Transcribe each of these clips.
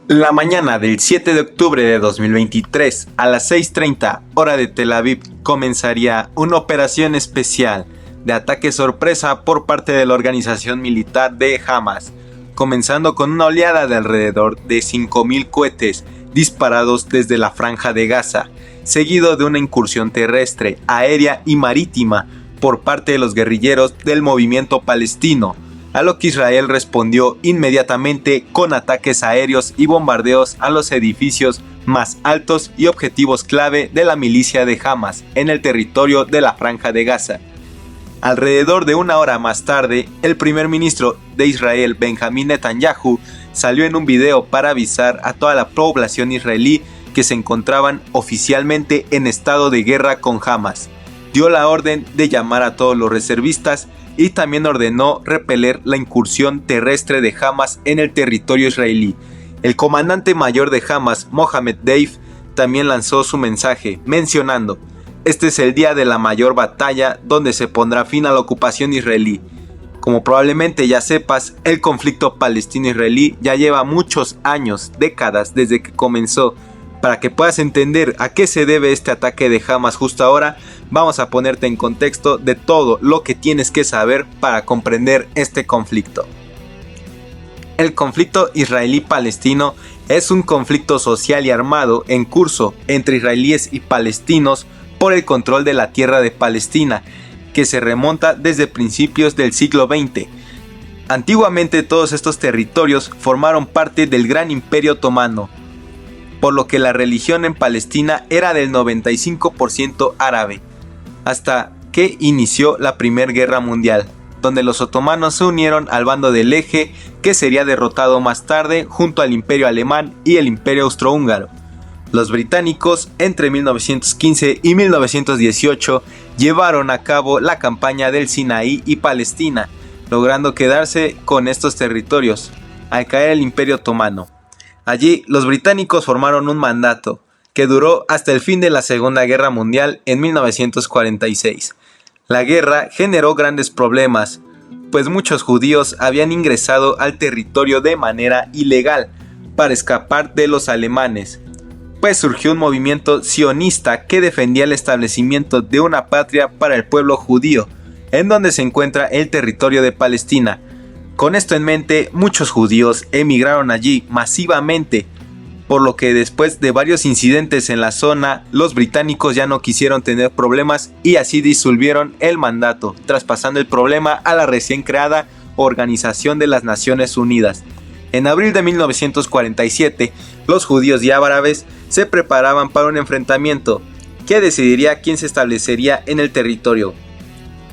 La mañana del 7 de octubre de 2023, a las 6:30 hora de Tel Aviv, comenzaría una operación especial de ataque sorpresa por parte de la organización militar de Hamas, comenzando con una oleada de alrededor de 5.000 cohetes disparados desde la franja de Gaza, seguido de una incursión terrestre, aérea y marítima por parte de los guerrilleros del movimiento palestino, a lo que Israel respondió inmediatamente con ataques aéreos y bombardeos a los edificios más altos y objetivos clave de la milicia de Hamas en el territorio de la Franja de Gaza. Alrededor de una hora más tarde, el primer ministro de Israel, Benjamín Netanyahu, salió en un video para avisar a toda la población israelí que se encontraban oficialmente en estado de guerra con Hamas. Dio la orden de llamar a todos los reservistas y también ordenó repeler la incursión terrestre de Hamas en el territorio israelí. El comandante mayor de Hamas, Mohammed Deif, también lanzó su mensaje, mencionando: "Este es el día de la mayor batalla donde se pondrá fin a la ocupación israelí". Como probablemente ya sepas, el conflicto palestino-israelí ya lleva muchos años, décadas desde que comenzó. Para que puedas entender a qué se debe este ataque de Hamas justo ahora, vamos a ponerte en contexto de todo lo que tienes que saber para comprender este conflicto. El conflicto israelí-palestino es un conflicto social y armado en curso entre israelíes y palestinos por el control de la tierra de Palestina, que se remonta desde principios del siglo XX. Antiguamente todos estos territorios formaron parte del Gran Imperio Otomano, por lo que la religión en Palestina era del 95% árabe, hasta que inició la Primera Guerra Mundial, donde los otomanos se unieron al bando del Eje, que sería derrotado más tarde junto al Imperio Alemán y el Imperio Austrohúngaro. Los británicos, entre 1915 y 1918, llevaron a cabo la campaña del Sinaí y Palestina, logrando quedarse con estos territorios, al caer el Imperio Otomano. Allí, los británicos formaron un mandato, que duró hasta el fin de la Segunda Guerra Mundial en 1946. La guerra generó grandes problemas, pues muchos judíos habían ingresado al territorio de manera ilegal para escapar de los alemanes, pues surgió un movimiento sionista que defendía el establecimiento de una patria para el pueblo judío, en donde se encuentra el territorio de Palestina. Con esto en mente, muchos judíos emigraron allí masivamente, por lo que después de varios incidentes en la zona, los británicos ya no quisieron tener problemas y así disolvieron el mandato, traspasando el problema a la recién creada Organización de las Naciones Unidas. En abril de 1947, los judíos y árabes se preparaban para un enfrentamiento que decidiría quién se establecería en el territorio.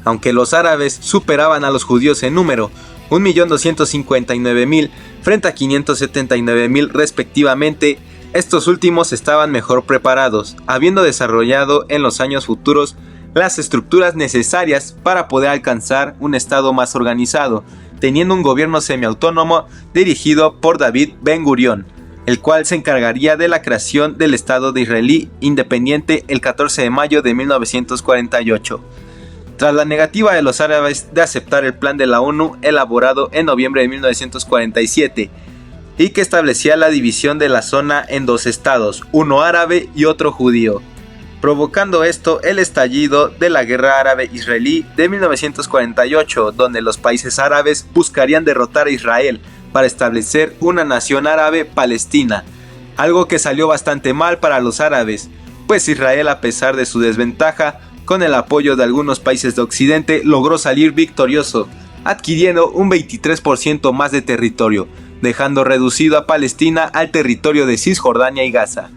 Aunque los árabes superaban a los judíos en número, 1.259.000 frente a 579.000 respectivamente, estos últimos estaban mejor preparados, habiendo desarrollado en los años futuros las estructuras necesarias para poder alcanzar un estado más organizado, teniendo un gobierno semiautónomo dirigido por David Ben-Gurión, el cual se encargaría de la creación del Estado de Israelí independiente el 14 de mayo de 1948. Tras la negativa de los árabes de aceptar el plan de la ONU elaborado en noviembre de 1947 y que establecía la división de la zona en dos estados, uno árabe y otro judío, provocando esto el estallido de la Guerra Árabe-Israelí de 1948, donde los países árabes buscarían derrotar a Israel para establecer una nación árabe palestina, algo que salió bastante mal para los árabes, pues Israel, a pesar de su desventaja, con el apoyo de algunos países de Occidente, logró salir victorioso, adquiriendo un 23% más de territorio, dejando reducido a Palestina al territorio de Cisjordania y Gaza.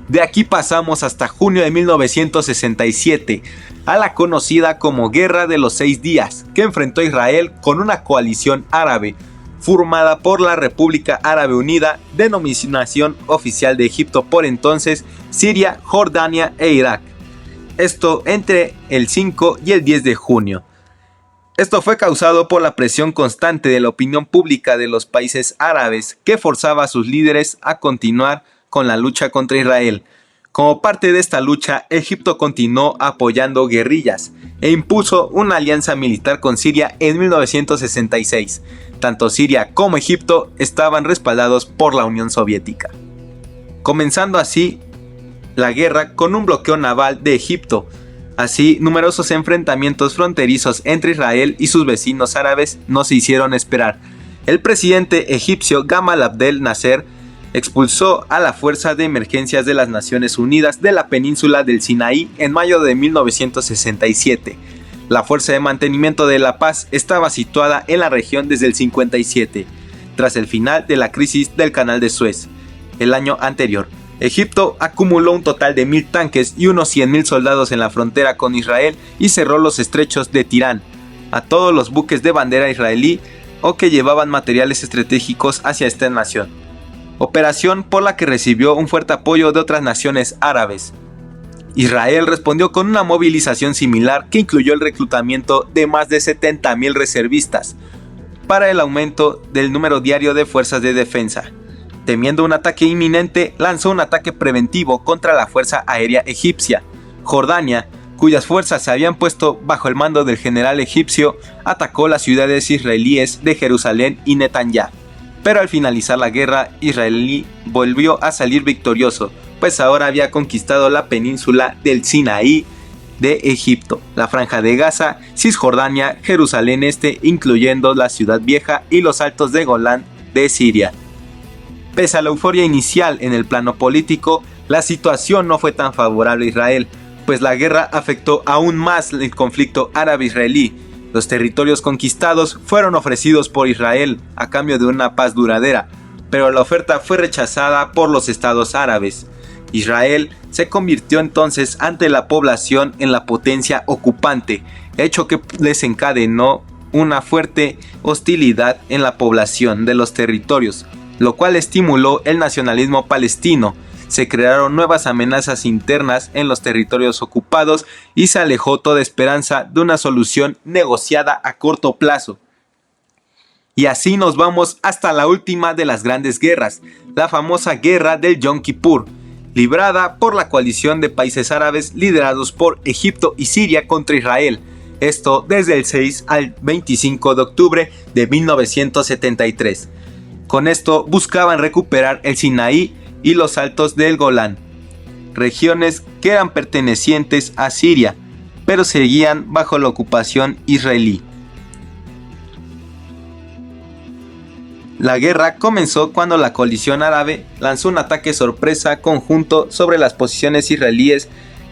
De aquí pasamos hasta junio de 1967, a la conocida como Guerra de los 6 Días, que enfrentó a Israel con una coalición árabe, formada por la República Árabe Unida, denominación oficial de Egipto por entonces, Siria, Jordania e Irak. Esto entre el 5 y el 10 de junio. Esto fue causado por la presión constante de la opinión pública de los países árabes, que forzaba a sus líderes a continuar con la lucha contra Israel. Como parte de esta lucha, Egipto continuó apoyando guerrillas e impuso una alianza militar con Siria en 1966. Tanto Siria como Egipto estaban respaldados por la Unión Soviética, comenzando así la guerra con un bloqueo naval de Egipto. Así, numerosos enfrentamientos fronterizos entre Israel y sus vecinos árabes no se hicieron esperar. El presidente egipcio Gamal Abdel Nasser expulsó a la Fuerza de Emergencias de las Naciones Unidas de la península del Sinaí en mayo de 1967. La Fuerza de Mantenimiento de la Paz estaba situada en la región desde el 57, tras el final de la crisis del Canal de Suez. El año anterior, Egipto acumuló un total de 1.000 tanques y unos 100.000 soldados en la frontera con Israel y cerró los estrechos de Tirán a todos los buques de bandera israelí o que llevaban materiales estratégicos hacia esta nación. Operación por la que recibió un fuerte apoyo de otras naciones árabes. Israel respondió con una movilización similar que incluyó el reclutamiento de más de 70.000 reservistas para el aumento del número diario de fuerzas de defensa. Temiendo un ataque inminente, lanzó un ataque preventivo contra la Fuerza Aérea Egipcia. Jordania, cuyas fuerzas se habían puesto bajo el mando del general egipcio, atacó las ciudades israelíes de Jerusalén y Netanyah. Pero al finalizar la guerra, Israel volvió a salir victorioso, pues ahora había conquistado la península del Sinaí de Egipto, la Franja de Gaza, Cisjordania, Jerusalén Este, incluyendo la Ciudad Vieja y los Altos de Golán de Siria. Pese a la euforia inicial en el plano político, la situación no fue tan favorable a Israel, pues la guerra afectó aún más el conflicto árabe-israelí. Los territorios conquistados fueron ofrecidos por Israel a cambio de una paz duradera, pero la oferta fue rechazada por los estados árabes. Israel se convirtió entonces ante la población en la potencia ocupante, hecho que desencadenó una fuerte hostilidad en la población de los territorios, lo cual estimuló el nacionalismo palestino. Se crearon nuevas amenazas internas en los territorios ocupados y se alejó toda esperanza de una solución negociada a corto plazo. Y así nos vamos hasta la última de las grandes guerras, la famosa Guerra del Yom Kippur, librada por la coalición de países árabes liderados por Egipto y Siria contra Israel. Esto desde el 6 al 25 de octubre de 1973. Con esto buscaban recuperar el Sinaí y los Altos del Golán, regiones que eran pertenecientes a Siria, pero seguían bajo la ocupación israelí. La guerra comenzó cuando la coalición árabe lanzó un ataque sorpresa conjunto sobre las posiciones israelíes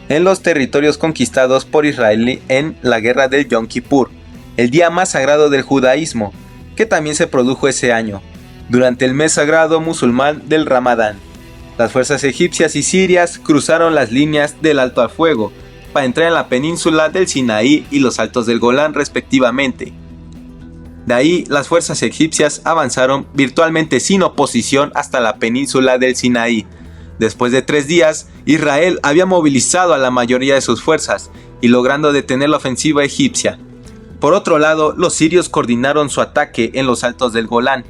en los territorios conquistados por Israel en la Guerra del Yom Kippur, el día más sagrado del judaísmo, que también se produjo ese año, durante el mes sagrado musulmán del Ramadán. Las fuerzas egipcias y sirias cruzaron las líneas del alto al fuego para entrar en la península del Sinaí y los Altos del Golán respectivamente. De ahí, las fuerzas egipcias avanzaron virtualmente sin oposición hasta la península del Sinaí. Después de 3 días, Israel había movilizado a la mayoría de sus fuerzas y logrando detener la ofensiva egipcia. Por otro lado, los sirios coordinaron su ataque en los Altos del Golán,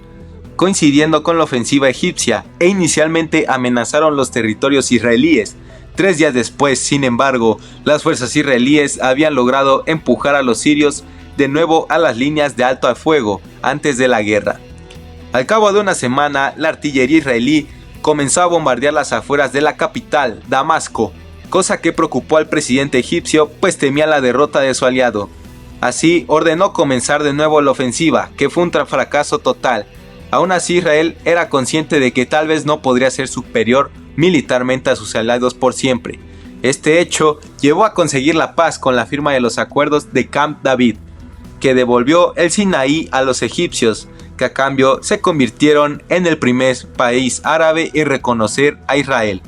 coincidiendo con la ofensiva egipcia, e inicialmente amenazaron los territorios israelíes. 3 días después, sin embargo, las fuerzas israelíes habían logrado empujar a los sirios de nuevo a las líneas de alto al fuego antes de la guerra. Al cabo de una semana, la artillería israelí comenzó a bombardear las afueras de la capital, Damasco, cosa que preocupó al presidente egipcio, pues temía la derrota de su aliado. Así, ordenó comenzar de nuevo la ofensiva, que fue un fracaso total. Aún así, Israel era consciente de que tal vez no podría ser superior militarmente a sus aliados por siempre. Este hecho llevó a conseguir la paz con la firma de los acuerdos de Camp David, que devolvió el Sinaí a los egipcios, que a cambio se convirtieron en el primer país árabe en reconocer a Israel.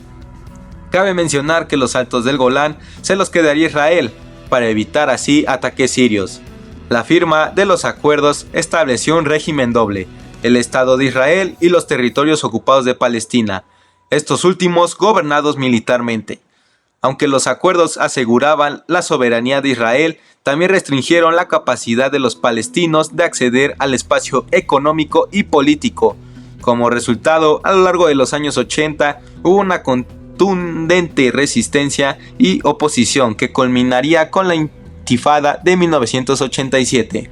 Cabe mencionar que los Altos del Golán se los quedaría Israel, para evitar así ataques sirios. La firma de los acuerdos estableció un régimen doble: el Estado de Israel y los territorios ocupados de Palestina, estos últimos gobernados militarmente. Aunque los acuerdos aseguraban la soberanía de Israel, también restringieron la capacidad de los palestinos de acceder al espacio económico y político. Como resultado, a lo largo de los años 80 hubo una contundente resistencia y oposición que culminaría con la Intifada de 1987.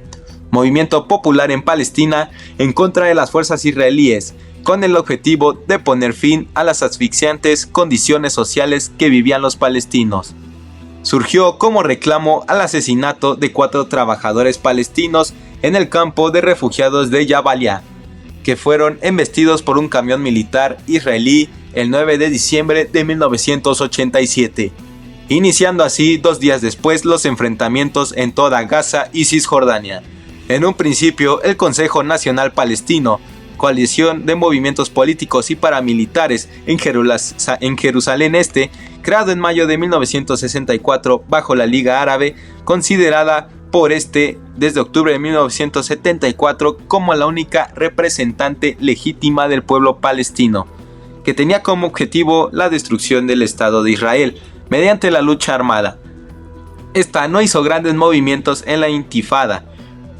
movimiento popular en Palestina en contra de las fuerzas israelíes, con el objetivo de poner fin a las asfixiantes condiciones sociales que vivían los palestinos. Surgió como reclamo al asesinato de 4 trabajadores palestinos en el campo de refugiados de Jabalia, que fueron embestidos por un camión militar israelí el 9 de diciembre de 1987, iniciando así 2 días después los enfrentamientos en toda Gaza y Cisjordania. En un principio, el Consejo Nacional Palestino, coalición de movimientos políticos y paramilitares en Jerusalén Este, creado en mayo de 1964 bajo la Liga Árabe, considerada por este desde octubre de 1974 como la única representante legítima del pueblo palestino, que tenía como objetivo la destrucción del Estado de Israel mediante la lucha armada. Esta no hizo grandes movimientos en la Intifada,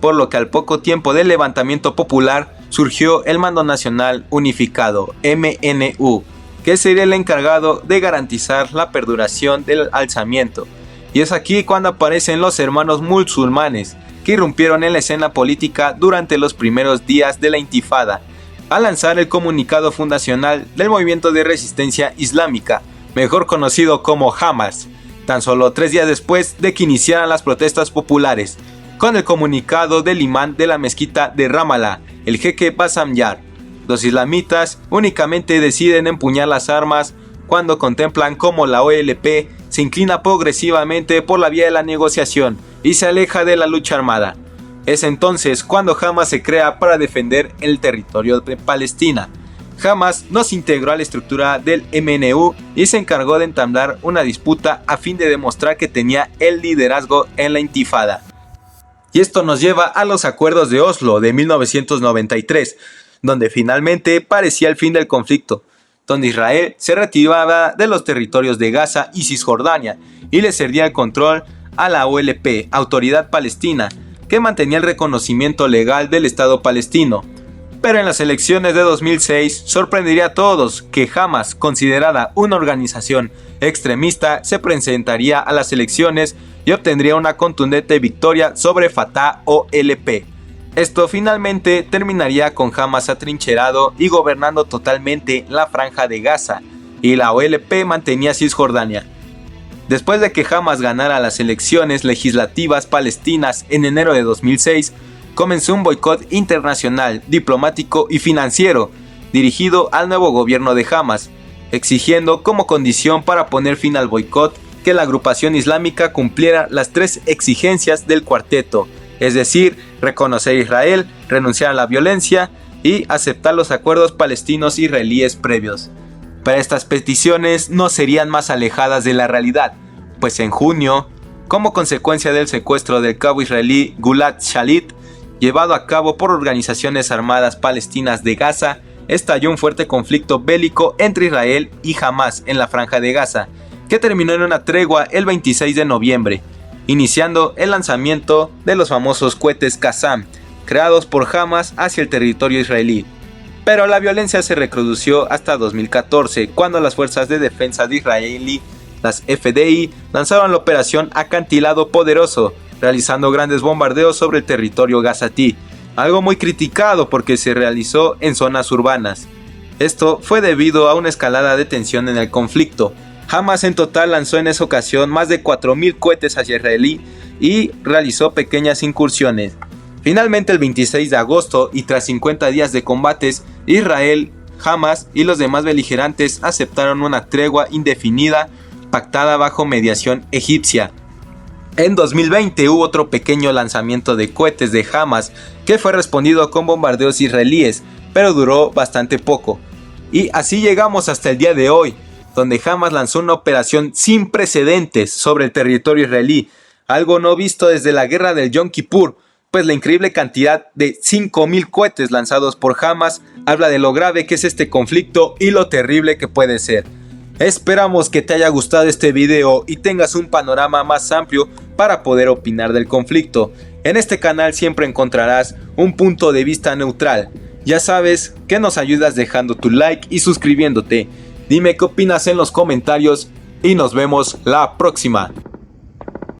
por lo que al poco tiempo del levantamiento popular surgió el Mando Nacional Unificado, MNU, que sería el encargado de garantizar la perduración del alzamiento. Y es aquí cuando aparecen los hermanos musulmanes, que irrumpieron en la escena política durante los primeros días de la Intifada, al lanzar el comunicado fundacional del movimiento de resistencia islámica, mejor conocido como Hamas, tan solo 3 días después de que iniciaran las protestas populares, con el comunicado del imán de la mezquita de Ramallah, el jeque Bassam Yar. Los islamitas únicamente deciden empuñar las armas cuando contemplan cómo la OLP se inclina progresivamente por la vía de la negociación y se aleja de la lucha armada. Es entonces cuando Hamas se crea para defender el territorio de Palestina. Hamas no se integró a la estructura del MNU y se encargó de entablar una disputa a fin de demostrar que tenía el liderazgo en la Intifada. Y esto nos lleva a los acuerdos de Oslo de 1993, donde finalmente parecía el fin del conflicto, donde Israel se retiraba de los territorios de Gaza y Cisjordania y le cedía el control a la OLP, Autoridad Palestina, que mantenía el reconocimiento legal del Estado palestino. Pero en las elecciones de 2006 sorprendería a todos que Hamas, considerada una organización extremista, se presentaría a las elecciones y obtendría una contundente victoria sobre Fatah OLP. Esto finalmente terminaría con Hamas atrincherado y gobernando totalmente la franja de Gaza, y la OLP mantenía Cisjordania. Después de que Hamas ganara las elecciones legislativas palestinas en enero de 2006, comenzó un boicot internacional, diplomático y financiero dirigido al nuevo gobierno de Hamas, exigiendo como condición para poner fin al boicot que la agrupación islámica cumpliera las 3 exigencias del cuarteto, es decir, reconocer a Israel, renunciar a la violencia y aceptar los acuerdos palestinos-israelíes previos. Pero estas peticiones no serían más alejadas de la realidad, pues en junio, como consecuencia del secuestro del cabo israelí Gilad Shalit, llevado a cabo por organizaciones armadas palestinas de Gaza, estalló un fuerte conflicto bélico entre Israel y Hamas en la franja de Gaza, que terminó en una tregua el 26 de noviembre, iniciando el lanzamiento de los famosos cohetes Qassam, creados por Hamas hacia el territorio israelí. Pero la violencia se recrudeció hasta 2014, cuando las fuerzas de defensa de Israel, las FDI, lanzaron la operación Acantilado Poderoso, realizando grandes bombardeos sobre el territorio gazatí, algo muy criticado porque se realizó en zonas urbanas. Esto fue debido a una escalada de tensión en el conflicto. Hamas en total lanzó en esa ocasión más de 4.000 cohetes hacia Israel y realizó pequeñas incursiones. Finalmente, el 26 de agosto y tras 50 días de combates, Israel, Hamas y los demás beligerantes aceptaron una tregua indefinida pactada bajo mediación egipcia. En 2020 hubo otro pequeño lanzamiento de cohetes de Hamas que fue respondido con bombardeos israelíes, pero duró bastante poco. Y así llegamos hasta el día de hoy, donde Hamas lanzó una operación sin precedentes sobre el territorio israelí, algo no visto desde la guerra del Yom Kippur, pues la increíble cantidad de 5.000 cohetes lanzados por Hamas habla de lo grave que es este conflicto y lo terrible que puede ser. Esperamos que te haya gustado este video y tengas un panorama más amplio para poder opinar del conflicto. En este canal siempre encontrarás un punto de vista neutral. Ya sabes que nos ayudas dejando tu like y suscribiéndote. Dime qué opinas en los comentarios y nos vemos la próxima.